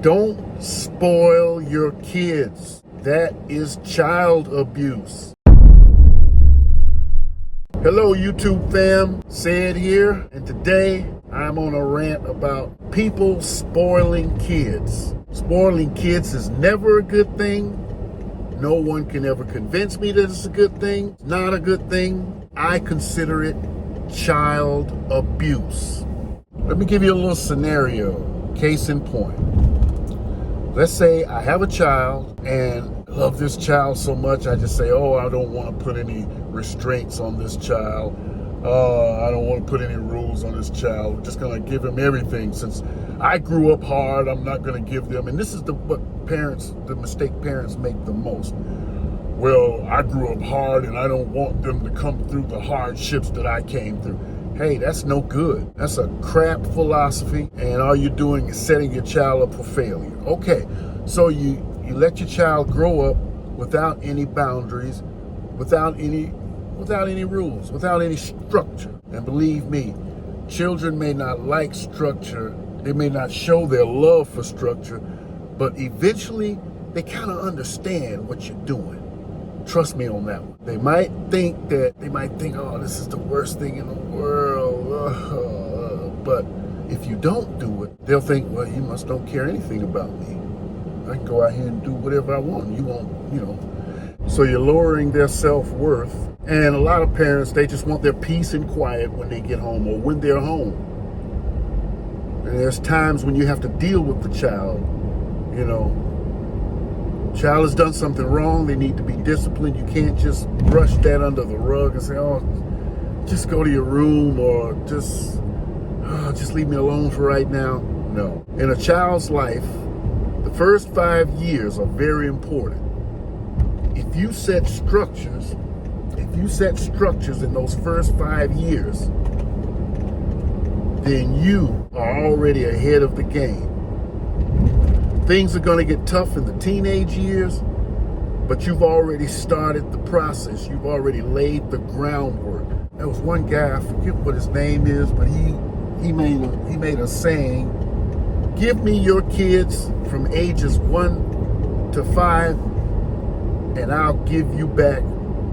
Don't spoil your kids. That is child abuse. Hello, YouTube fam. Said here, and today I'm on a rant about people spoiling kids. Spoiling kids is never a good thing. No one can ever convince me that it's a good thing. It's not a good thing. I consider it child abuse. Let me give you a little scenario, case in point. Let's say I have a child and I love this child so much, I just say, oh, I don't want to put any restraints on this child. I don't want to put any rules on this child. I'm just going to give him everything. Since I grew up hard, I'm not going to give them. And this is the mistake parents make the most. Well, I grew up hard and I don't want them to come through the hardships that I came through. Hey, that's no good. That's a crap philosophy, and all you're doing is setting your child up for failure. Okay, so you let your child grow up without any boundaries, without any rules, without any structure. And believe me, children may not like structure, they may not show their love for structure, but eventually they kind of understand what you're doing. Trust me on that one. They might think, oh, this is the worst thing in the world. But if you don't do it, they'll think, well, you must don't care anything about me. I can go out here and do whatever I want. You won't, So you're lowering their self-worth. And a lot of parents, they just want their peace and quiet when they get home or when they're home. And there's times when you have to deal with the child, Child has done something wrong. They need to be disciplined. You can't just brush that under the rug and say, oh, just go to your room or just leave me alone for right now. No. In a child's life, the first 5 years are very important. If you set structures in those first 5 years, then you are already ahead of the game. Things are going to get tough in the teenage years, but you've already started the process. You've already laid the groundwork. There was one guy, I forget what his name is, but he made a saying, give me your kids from ages 1 to 5, and I'll give you back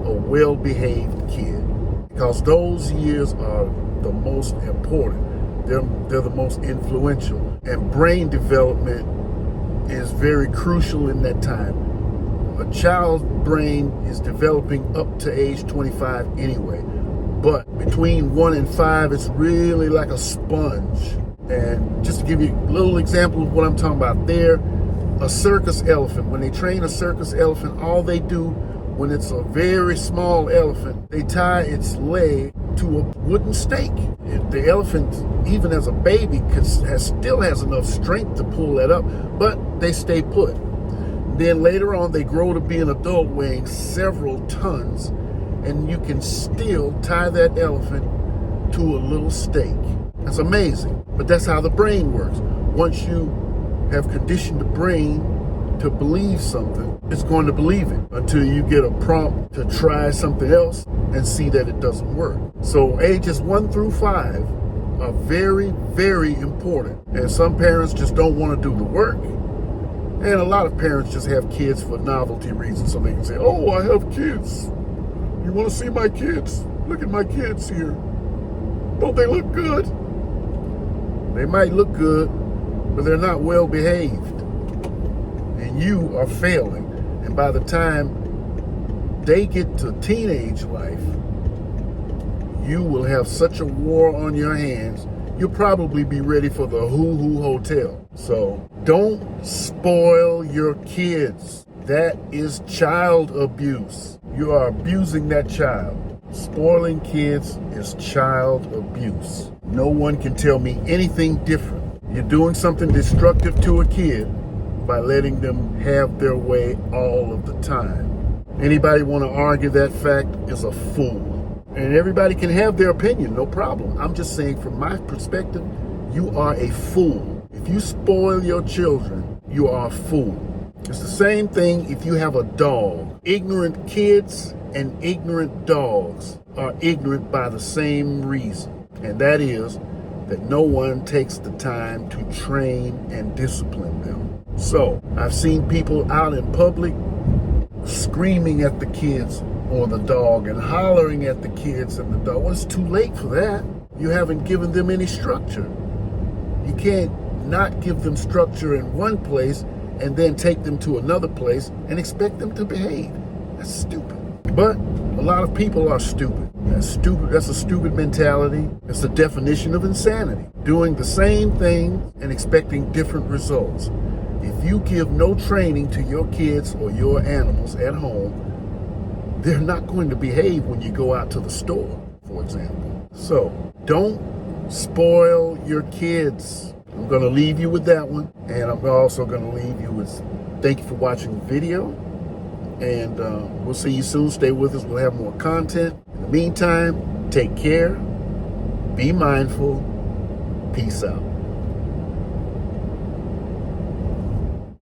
a well-behaved kid. Because those years are the most important. They're the most influential. And brain development is very crucial in that time. A child's brain is developing up to age 25 anyway. But between 1 and 5, it's really like a sponge. And just to give you a little example of what I'm talking about there, a circus elephant, when they train a circus elephant, all they do when it's a very small elephant, they tie its leg to a wooden stake. The elephant, even as a baby, still has enough strength to pull that up, but they stay put. Then later on, they grow to be an adult weighing several tons, and you can still tie that elephant to a little stake. That's amazing, but that's how the brain works. Once you have conditioned the brain to believe something, it's going to believe it until you get a prompt to try something else and see that it doesn't work. So ages 1 through 5 are very, very important. And some parents just don't want to do the work. And a lot of parents just have kids for novelty reasons, so they can say, oh, I have kids. You want to see my kids? Look at my kids here. Don't they look good? They might look good, but they're not well behaved. And you are failing. And by the time they get to teenage life, you will have such a war on your hands, you'll probably be ready for the Hoo-Hoo Hotel. So don't spoil your kids. That is child abuse. You are abusing that child. Spoiling kids is child abuse. No one can tell me anything different. You're doing something destructive to a kid by letting them have their way all of the time. Anybody want to argue that fact is a fool. And everybody can have their opinion, no problem. I'm just saying from my perspective, you are a fool. If you spoil your children, you are a fool. It's the same thing if you have a dog. Ignorant kids and ignorant dogs are ignorant by the same reason. And that is that no one takes the time to train and discipline them. So I've seen people out in public screaming at the kids or the dog and hollering at the kids and the dog. Well, it's too late for that. You haven't given them any structure. You can't not give them structure in one place and then take them to another place and expect them to behave. That's stupid. But a lot of people are stupid. That's stupid. That's a stupid mentality. It's the definition of insanity. Doing the same thing and expecting different results. If you give no training to your kids or your animals at home, they're not going to behave when you go out to the store, for example. So don't spoil your kids. I'm going to leave you with that one. And I'm also going to leave you with thank you for watching the video. And we'll see you soon. Stay with us. We'll have more content. In the meantime, take care. Be mindful. Peace out.